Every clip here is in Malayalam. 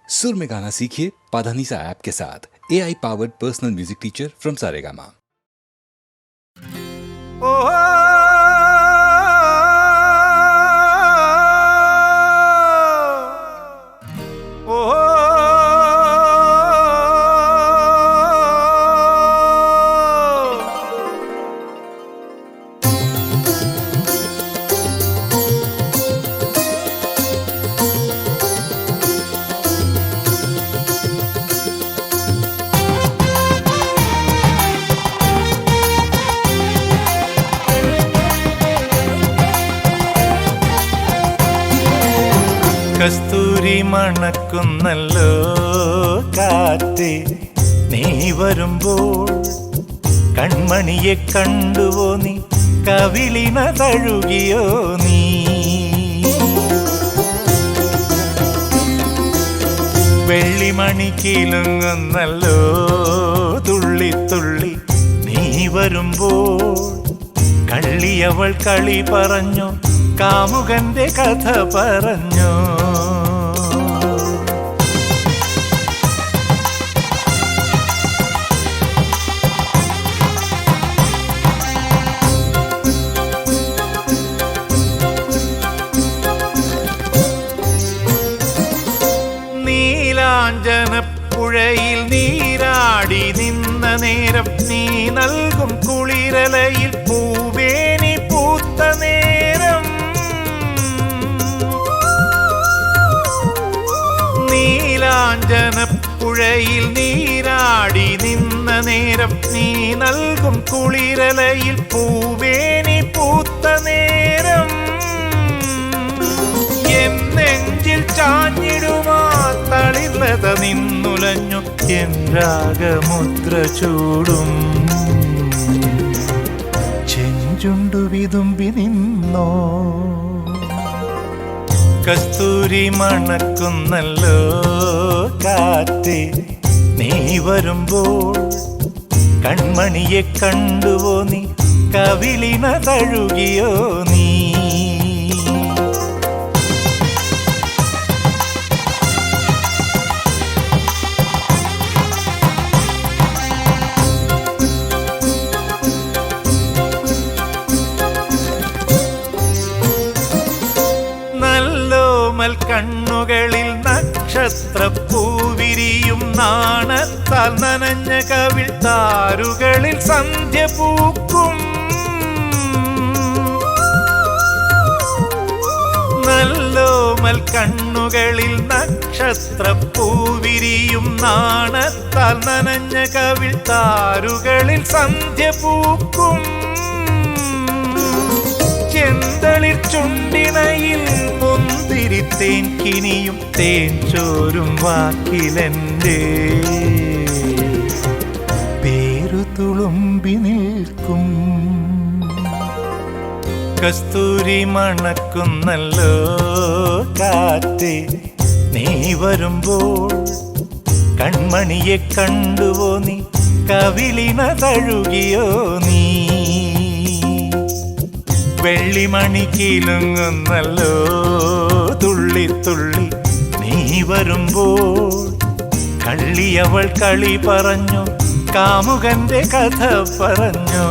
सुर में गाना सीखिए पाधानीसा ऐप के साथ। AI powered personal music teacher from Saregama. കസ്തൂരി മണക്കുന്നല്ലോ കാറ്റ്, നീ വരുമ്പോൾ കൺമണിയെ കണ്ടുവോ നീ, കവിളിന തഴുകിയോ നീ. വെള്ളിമണി കിലുങ്ങുന്നല്ലോ തുള്ളി തുള്ളി, നീ വരുമ്പോൾ കള്ളിയവൾ കളി പറഞ്ഞു, കാമുകന്റെ കഥ പറഞ്ഞു. നീലാഞ്ജനപ്പുഴയിൽ നീരാടി നിന്ന നേരം, നീ നൽകും കുളിരലയിൽ പൂവേനി പൂത്ത നേരം. നീലാഞ്ജനപ്പുഴയിൽ നീരാടി നിന്ന നേരം, നീ നൽകും കുളിരലയിൽ പൂവേനി പൂത്ത നേരം. എന്നെഞ്ചിൽ ചാഞ്ഞിടുമാ തളിർലത നിന്നുലഞ്ഞു, എൻ രാഗമുദ്ര ചൂടും ചെഞ്ചുണ്ടു വിതുമ്പി നിന്നോ. കസ്തൂരി മണക്കുന്നല്ലോ കാറ്റ്, നീ വരുമ്പോൾ കൺമണിയെ കണ്ടുവോ നീ, കവിളിന തഴുകിയോ നീ. കണ്ണുകളിൽ നക്ഷത്രപ്പൂവിരിയും, നാണത്താൽ നനഞ്ഞ കവിൾ താരുകളിൽ സന്ധ്യ പൂക്കും. നല്ലോമൽ കണ്ണുകളിൽ നക്ഷത്രപ്പൂവിരിയും, നാണത്താൽ നനഞ്ഞ കവിൾ താരുകളിൽ സന്ധ്യ പൂക്കും. ചെന്തളിർ ചുണ്ടിണയിൽ മുന്തിരിത്തേൻ കിനിയും, തേൻ ചോരും വാക്കിലെൻ്റെ പേരു തുളുമ്പി നിൽക്കും. കസ്തൂരി മണക്കുന്നല്ലോ കാറ്റ്, നീ വരുമ്പോൾ കൺമണിയെ കണ്ടുവോ നീ, കവിളിന തഴുകിയോ നീ. വെള്ളിമണി കിലുങ്ങുന്നല്ലോ തുള്ളി തുള്ളി, നീ വരുമ്പോൾ കള്ളിയവൾ കളി പറഞ്ഞു, കാമുകന്റെ കഥ പറഞ്ഞു.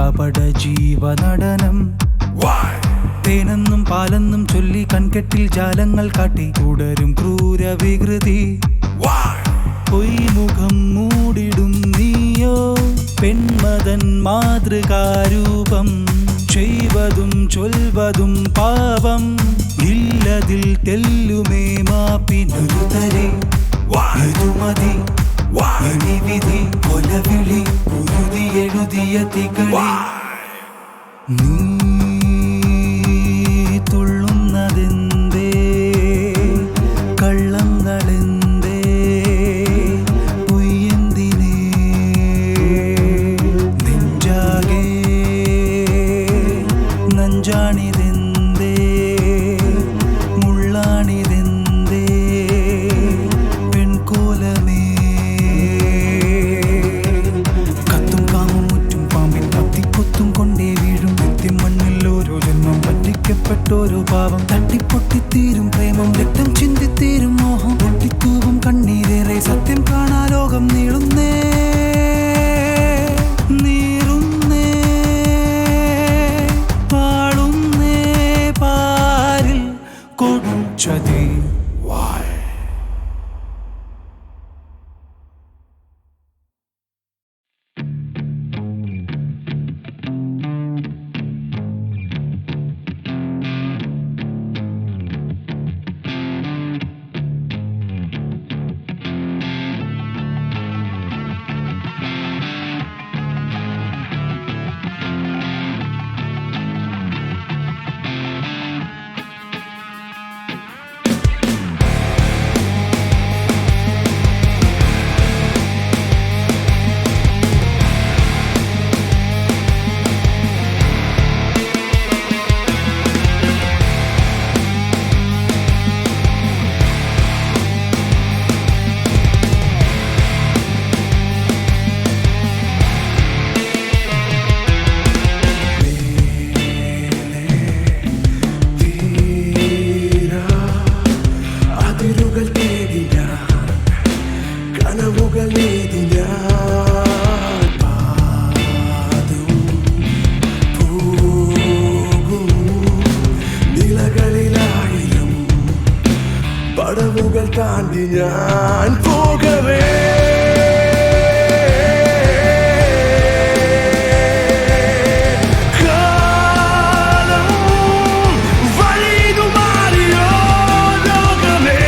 കപട ജീവനടനം. തേനെന്നും പാലെന്നും ചൊല്ലി കൺകെട്ടിൽ ജാലങ്ങൾ കാട്ടി തുടരും ക്രൂര വികൃതി. പൊയ്മുഖം മൂടിടും നീയോ പെൺമതൻ മാതൃകാരൂപം. ചെയ്വതും ചൊൽവതും പാപം ഇല്ലതിൽ തെല്ലുമേ മാപ്പിനൊരു തരി. മതി വിധി കൊലവിളി ഉരുതി എഴുതിയ തികളി. നീ തുള്ളുന്നതെന്തേ കള്ളങ്ങളെന്തേ പൊയ്യെന്തിനേ നെഞ്ചാകെ നഞ്ചാണിതെന്തേ മുള്ളാണിതെന്തേ പെൺകോലമേ. കത്തും കാമും മുറ്റും പാമ്പിൻ കത്തിക്കൊത്തും കൊണ്ടേ വീഴും മണ്ണിൽ ഓരോ ജന്മം പറ്റിക്കപ്പെട്ടോരോ പാവം. തട്ടിപ്പൊട്ടിത്തീരും പ്രേമം രക്തം ചിന്തിത്തീരും മോഹം. പൊട്ടിത്തൂവും കണ്ണീരേറെ സത്യം കാണാ ലോകം നീളുന്നേ നീറുന്നേ പാളുന്നേ പാരിൽ കൊടും ചതി. പടവുകൾ താണ്ടി ഞാൻ പോകവേ കാലം വഴിതു മാറിയോ ലോകമേ.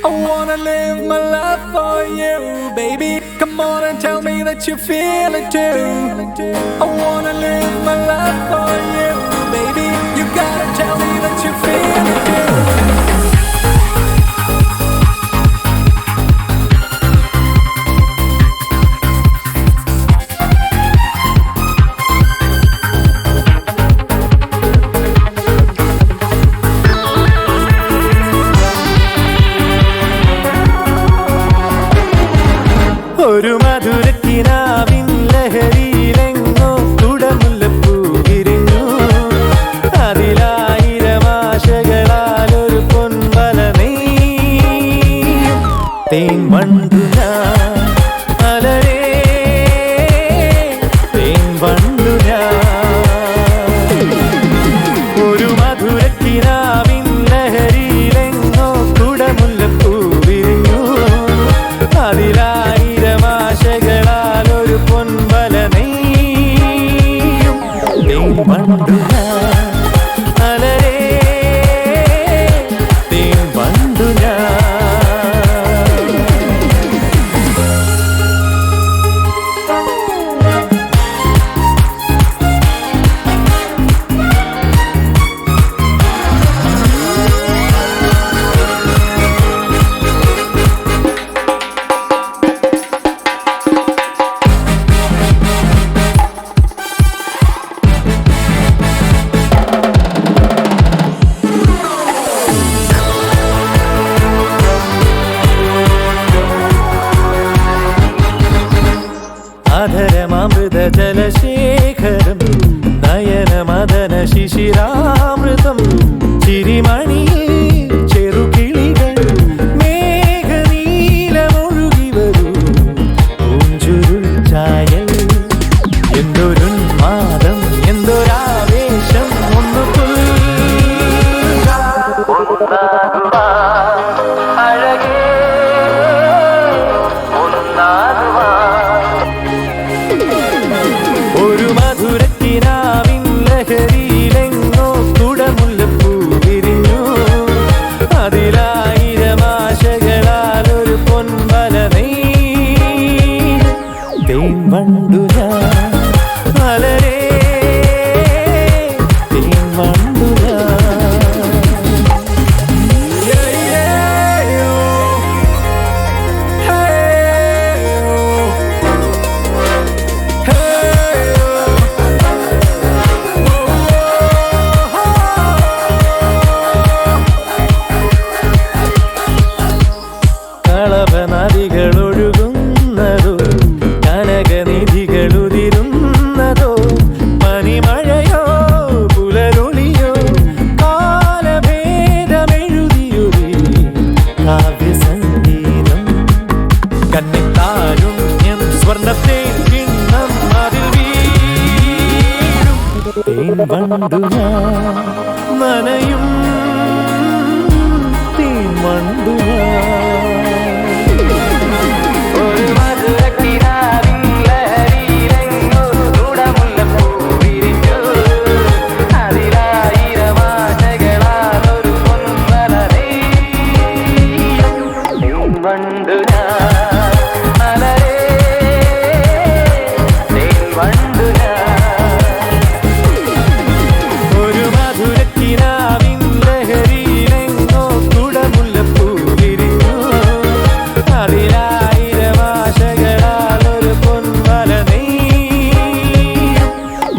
I wanna live my life for you, baby. Come on and tell me that you feel it too. I wanna live my life for you, baby. You gotta tell me that you feel it too. ഒരു മധുരക്കിനാവിൻ ലഹരിയിലെങ്ങോ കുടമുല്ലപ്പൂ വിരിഞ്ഞു. അതിലായിരം ആശകളാലൊരു പൊൻവല നെയ്യും തേൻ വണ്ടു ഞാൻ അലരേ തേൻ വണ്ടു ഞാൻ. ഒരു മധുരക്കിനാവിൻ ലഹരിയിലെങ്ങോ കുടമുല്ലപ്പൂ വിരിഞ്ഞു. അതിലായിരം ആശകളാലൊരു അധരമാമൃത ജലശേഖരം നയനമദന ശിശിരാമൃതം ചിരിമണിയിൽ ചെറുകിളികൾ മേഘനീലമൊഴുകി വരൂ പൂഞ്ചുരുൾ ചായൽ എന്തൊരുന്മാദം എന്തൊരാവേശം ഒന്നു അഴകേ ഒരു മധുരക്കിനാവിൻ ലഹരിയിലെങ്ങോ കുടമുല്ലപ്പൂ വിരിഞ്ഞു അതിലായിരം ആശകളാൽ ഒരു പൊൻവല തേൻ വണ്ടു ഞാൻ മലരേ തേൻ വണ്ടു നദികളൊഴുകുന്നതോ കനകനിധികളുതിരുന്നതോ പനിമഴയോ പുലരൊളിയോ കാലഭേദമെഴുതിയൊരു കാവ്യസംഗീതം കന്നിത്താരുണ്യം സ്വർണ്ണത്തെ കിണ്ണം അതിൽ വീഴും തേൻ വണ്ടു ഞാൻ നനയും തേൻ വണ്ടു ഒരു മധുരക്കിനാവിൻ ലഹരിയിലെങ്ങോ കുടമുല്ലപ്പൂ വിരിഞ്ഞു അതിലായിരം ആശകളാൽ ഒരു പൊൻവല തേൻ വണ്ടു ഞാൻ മലരേ തേൻ വണ്ടു ഒരു മധുരക്കിനാവിൻ ലഹരിയിലെങ്ങോ കുടമുല്ലപ്പൂ വിരിഞ്ഞു അതിലായിരം ആശകളാൽ ഒരു പൊൻവല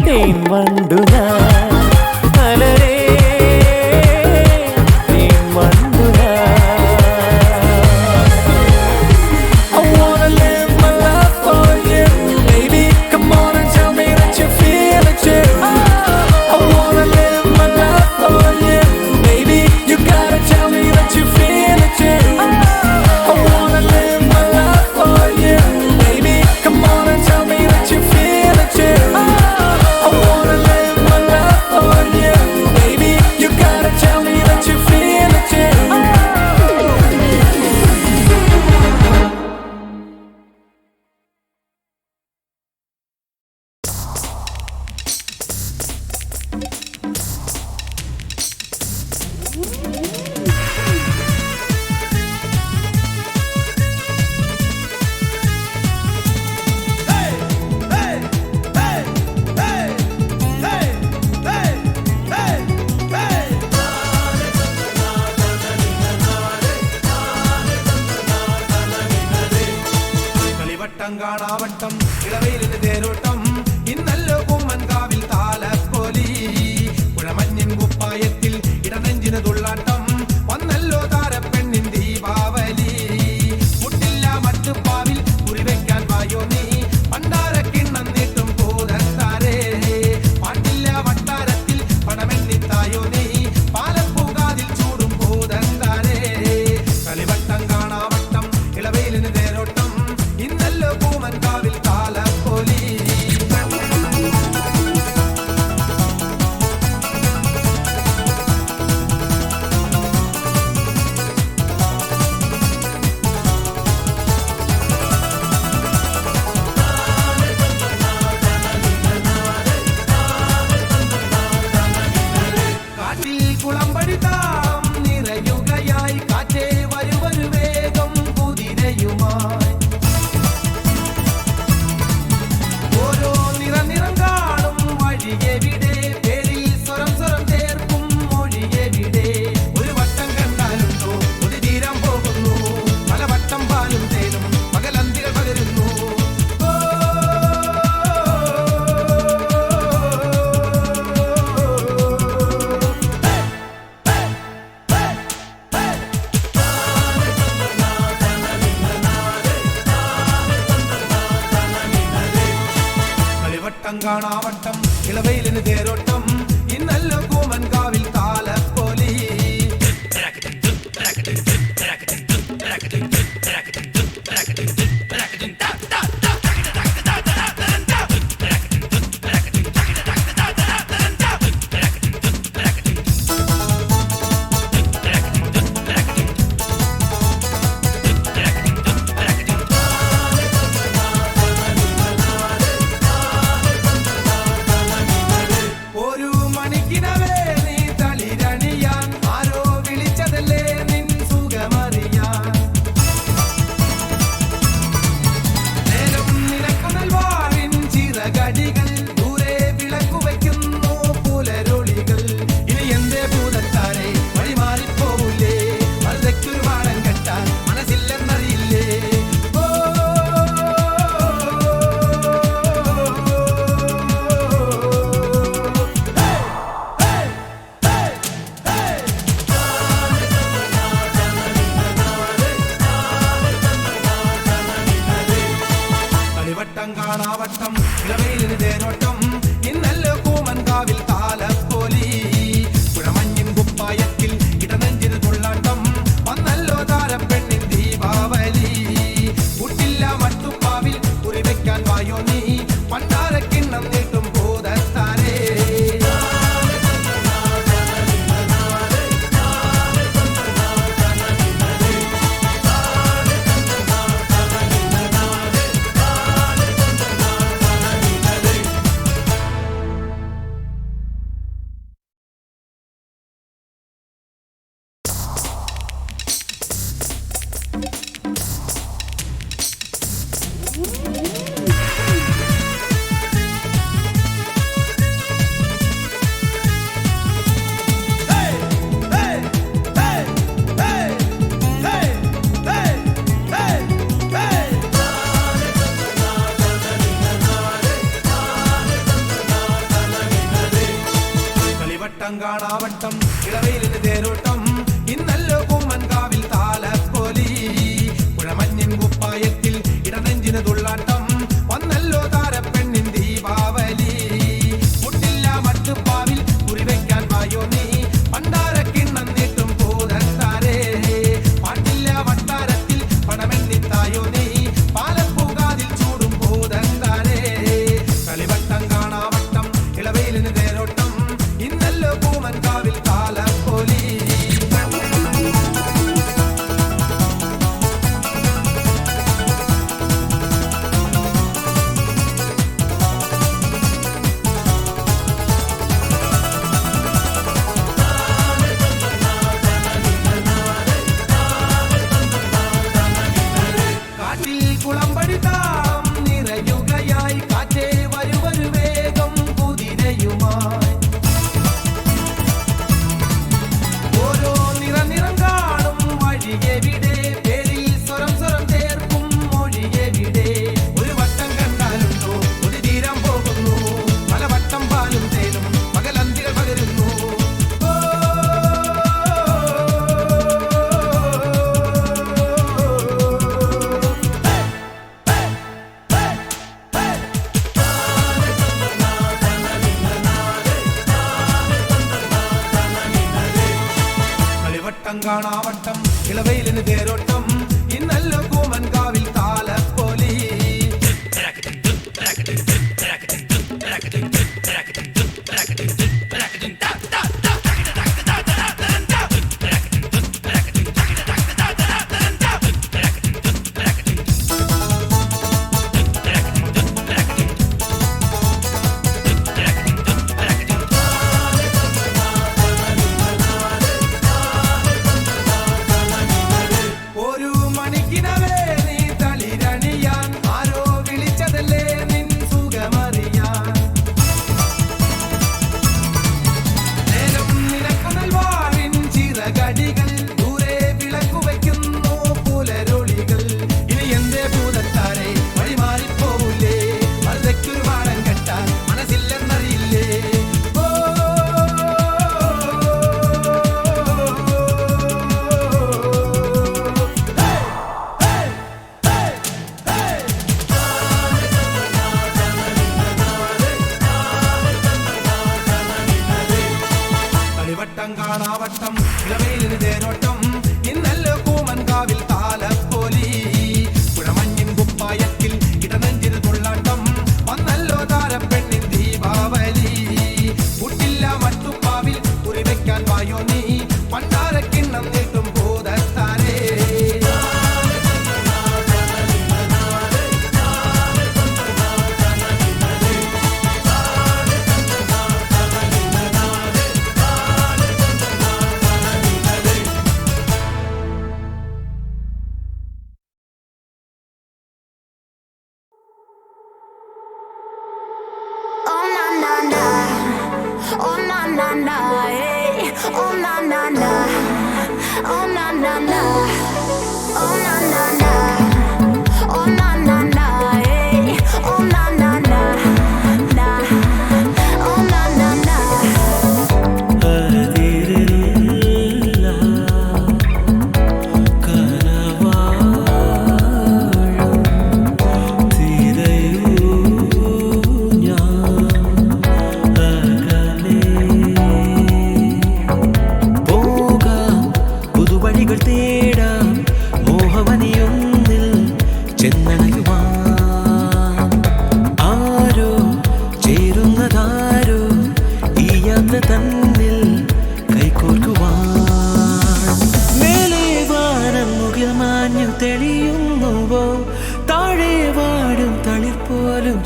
തേൻ വണ്ടു ഞാൻ മലരേ തേൻ വണ്ടു I wanna live my life for you, baby. Come on and tell me that you feel it too. I wanna live my life for you, baby. You gotta tell me that you feel it too. I wanna live my life for you, baby. Come on and tell me that you feel it too. I wanna live my life for you, baby. You gotta tell me that you feel it too. കളിവട്ടം കാണാവട്ടം ഇളവയിലിന് തേരോട്ടം ഇന്നല്ലോ കുമ്മൻകാവിൽ താലപ്പൊലി പുഴമഞ്ഞിൻ കുപ്പായത്തിൽ ഇടനെഞ്ചിന് തുള്ളാട്ടം വന്നല്ലോ താരപ്പെണ്ണിൻ ദീപാവലി മുട്ടില്ല മട്ടുപ്പാവിൽ കുറിവെക്കാൻ വായോ നീ പണ്ടാരക്കിണ്ണം നീട്ടും പൂതത്താരേ പാട്ടില്ല വട്ടാരത്തിൽ പണമെണ്ണിത്തായോ നീ പാലപ്പൂകാതിൽ ചൂടും പൂതത്താരേ കളിവട്ടം കാണാവട്ടം ഇളവയിലിന് തേരോട്ടം ഇന്നല്ലോ പൂമൻകാവിൽ താലപ്പൊലി കളിവട്ടം കാണാവട്ടം ഇളവയിലിന് തേരോട്ടം ഇന്നല്ലോ കൂമൻകാവിൽ താലപ്പൊലി കളിവട്ടം കാണാവട്ടം ഇളവയിലിന് തേരോട്ടം ഇന്നല്ലോ കൂമൻകാവിൽ താലപ്പൊലി പുഴമഞ്ഞിൻ കുപ്പായത്തിൽ ഇടനെഞ്ചിന് തുള്ളാട്ടം വന്നല്ലോ താരപ്പെണ്ണിൻ ദീപാവലി കുട്ടില്ല മട്ടുപ്പാവിൽ കുറിവെക്കാൻ വായോ നീ പണ്ടാരക്കിണ്ണം നീട്ടും ഭൂതത്താരേ കാണാവട്ടം ഇളവയിലിന് തേരോട്ടം ഇന്നല്ലോ കൂമൻകാവിൽ താലപ്പൊലി പുഴമഞ്ഞിൻ കുപ്പായത്തിൽ ഇടനെഞ്ചിന് തുള്ളാട്ടം വന്നല്ലോ താരപ്പെണ്ണിൻ ദീപാവലി മുട്ടില്ല മട്ടുപ്പാവിൽ കുറിവെക്കാൻ വായോ നീ പണ്ടാരക്കിണ്ണം നീട്ടും ഭൂതത്താരേ പാട്ടില്ല വട്ടാരത്തിൽ പണമെന്നിത്തായോ നീ പാലപ്പൂകാതിൽ ചൂടും ഭൂതത്താരേ കളിവട്ടം കാണാവട്ടം ഇളവയിലിന് തേരോട്ടം ഇന്നല്ലോ കൂമൻകാവിൽ താലപ്പൊലി കാറ്റിൽ കുളമ്പടി താളം നിറയുകയായി കാറ്റേ വരുവരു വേഗം കുതിരയുമായി ഓരോ നിറം കാണും വഴിയെവിടെ പേരിൽ സ്വരം ചേർക്കും മൊഴിയെവിടെ ഒരു വട്ടം കണ്ടാലുണ്ടോ ഒരു തീരം പോകുന്നു പല വട്ടം പാലും തേനും പകലന്തികൾ പകരുന്നു കളിവട്ടം കാണാവട്ടം ഇളവയിലിന് തേരോട്ടം ഇന്നല്ലോ കൂമൻകാവിൽ താലപ്പൊലി ഒരു Oh na na na, hey. Oh na na na. Oh na na na. Oh na na na. Oh na na na, hey. Oh na na na. Na. Oh na na na.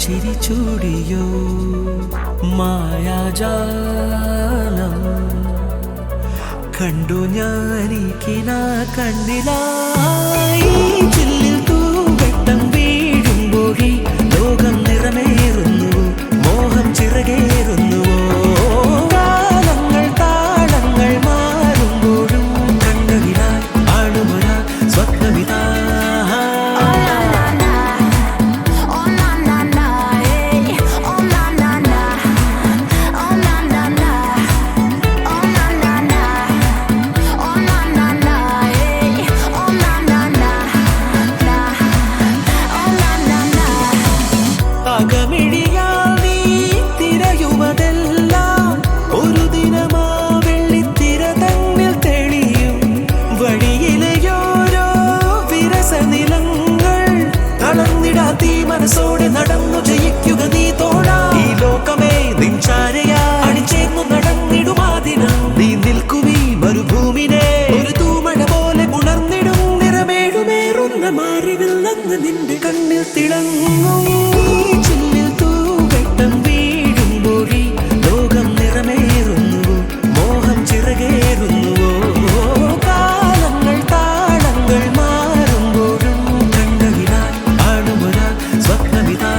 ചിരിച്ചൂടിയോ മായാജാലം കണ്ടു ഞാനിക്കിന കണ്ടിലായി ചില്ലിൽ തൂവെട്ടം വീഴുമ്പോഴി ലോകം നിറമേറുന്നു മോഹം ചിറകേറുന്നുവോ കാലങ്ങൾ താളങ്ങൾ മാറുമ്പോഴും കണ്ടതിനായി ആളുമൊരാ സ്വപ്നമിതാ മനസ്സോടെ നടന്നു ജയിക്കുക നീ തോഴാ ഈ ലോകമേ നിൻചാരയാ അണിചേർന്നു നടന്നിടുമാതിനം നീ നിൽക്കുമീ മരുഭൂമിനെ ഒരു തൂമഴ പോലെ ഉണർന്നിടും നിറമേഴുമേറുന്ന മാറിവിൽ നിന്ന് നിന്റെ കണ്ണിൽ തിളങ്ങും ചില്ലിൽ തൂവെട്ടം വീഴുമ്പോഴി ലോകം നിറമേറുന്നുവോ മോഹം ചിറകേറുന്നുവോ കാലങ്ങൾ താളങ്ങൾ മാറുമ്പോഴും കണ്ടതിനാൽ ആടുമൊരാ സ്വപ്നമിതാ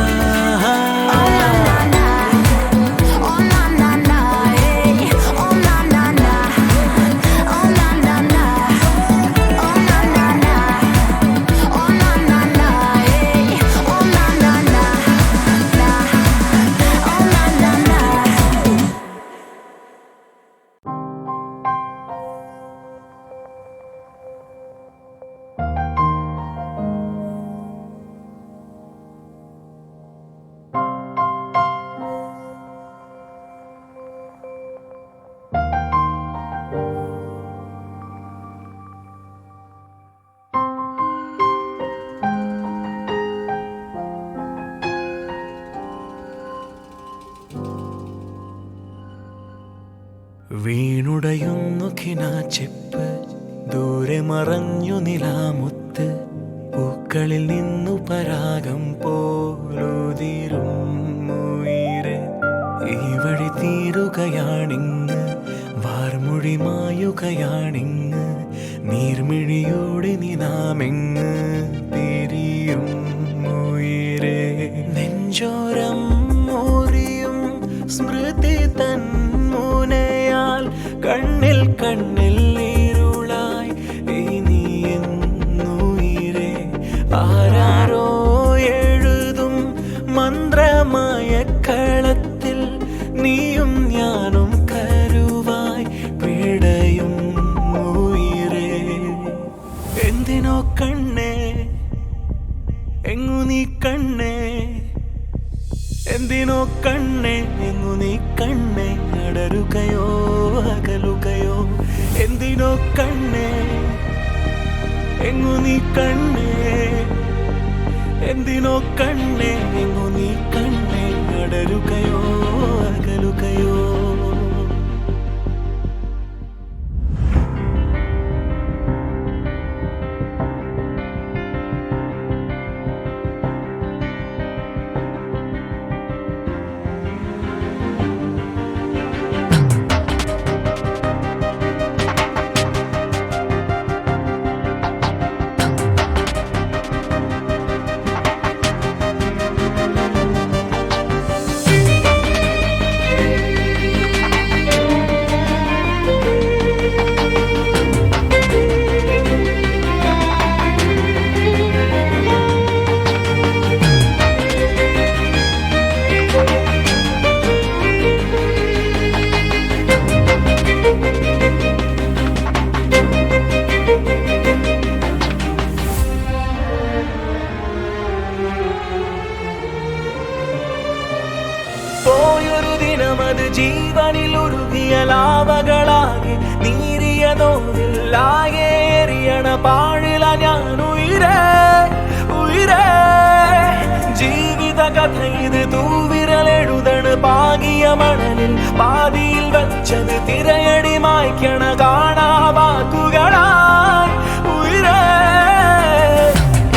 വീണുടയുന്നു കിനാച്ചെപ്പ് ദൂരെ മറഞ്ഞു നിലാമുത്ത് പൂക്കളിൽ നിന്നു പരാഗം പോലുതിരും ഉയിരെ ഈ വഴി തീരുകയാണിങ്ങ് വാർമൊഴി മായുകയാണിങ്ങ് നീർമിഴിയോടെ നിനാമെങ്ങ് പിരിയും ഉയിരെ നെഞ്ചോരം മോറിയും സ്മൃതി തൻ മുനയാൽ കണ്ണിൽ കണ്ണിൽ ഇരുളായി ഇനി എന്നുയിരേ ആരാരോ എഴുതും മന്ത്രമായ കളത്തിൽ നീയും ഞാനും കരുവായി പിടയും ഉയിരേ എന്തിനോ കണ്ണേ എങ്ങു നീ കണ്ണേ എന്തിനോ കണ്ണേ എങ്ങു നീ കണ്ണേ അടരുകയോ അകലുകയോ എന്തിനോ കണ്ണേ എങ്ങു നീ കണ്ണേ എന്തിനോ കണ്ണേ എങ്ങു നീ കണ്ണേ അടരുകയോ അകലുകയോ സ്നേഹമത് ജീവനിൽ ഉരുകിയ ലാവകളാകെ നീരിയതോതില്ലാകെ എറിയണ പാഴില ഞാൻ ഉയരേ ഉയരേ ജീവിത കഥ ഇത് തൂവിരലെഴുതണ് പാകിയ മണലിൽ പാതിയിൽ വച്ചത് തിരയടി മായ്ക്കണ കാണാ വാക്കുകളായി ഉയരേ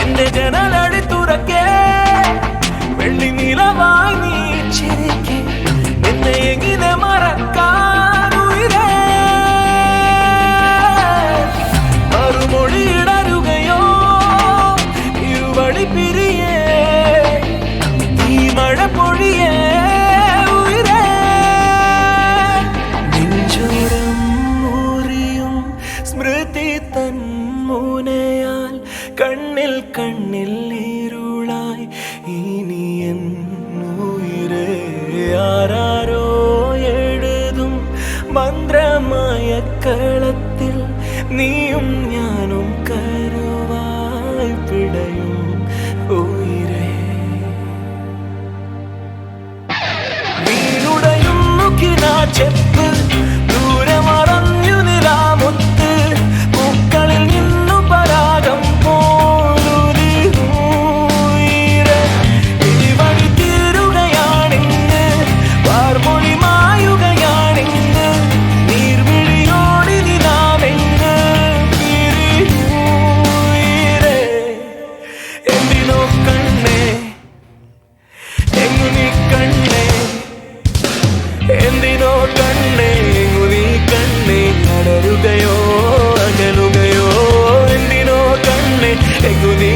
എന്റെ ജനലടി തുറക്കേ വെള്ളി നിലവായി നീ ചിരിക്കേ എന്നെ എങ്ങനെ മറക്കാൻ ഉയരേ മറുമൊഴിയിടരുകയോ ഇരുവഴി പിരിയേ ഈ മഴ പൊഴിയേ ഉയരേ നെഞ്ചോരം മുറിയും സ്മൃതി തൻ മുനയാൽ കണ്ണിൽ കണ്ണിൽ ഇരുളായി ഇനി എൻ ഉയിരേ ആരാരോ എഴുതും മന്ത്രമായ കളത്തിൽ നീയും ഞാനും കരുവായി പിടയും ഉയിരേ വീടുടയുന്നു കിനാച്ചെപ്പ് ദൂരെ മറഞ്ഞു നിലാമുത്ത് പൂക്കളിൽ നിന്നു പരാഗം പോലുതിരേ ഈ വഴി തീരുകയാണിന്ന് വാർമൊഴി മായുകയാണിന്ന് നീർമിഴിയോടി നിലാവെന്ന് പിരിയുയിരേ എന്തിനോ കണ്ണേ എങ്ങു നീ കണ്ണേ എന്തിനോ കണ്ണേ എങ്ങു നീ കണ്ണേ അടരുകയോ അകലുകയോ എന്തിനോ കണ്ണേ എങ്ങു നീ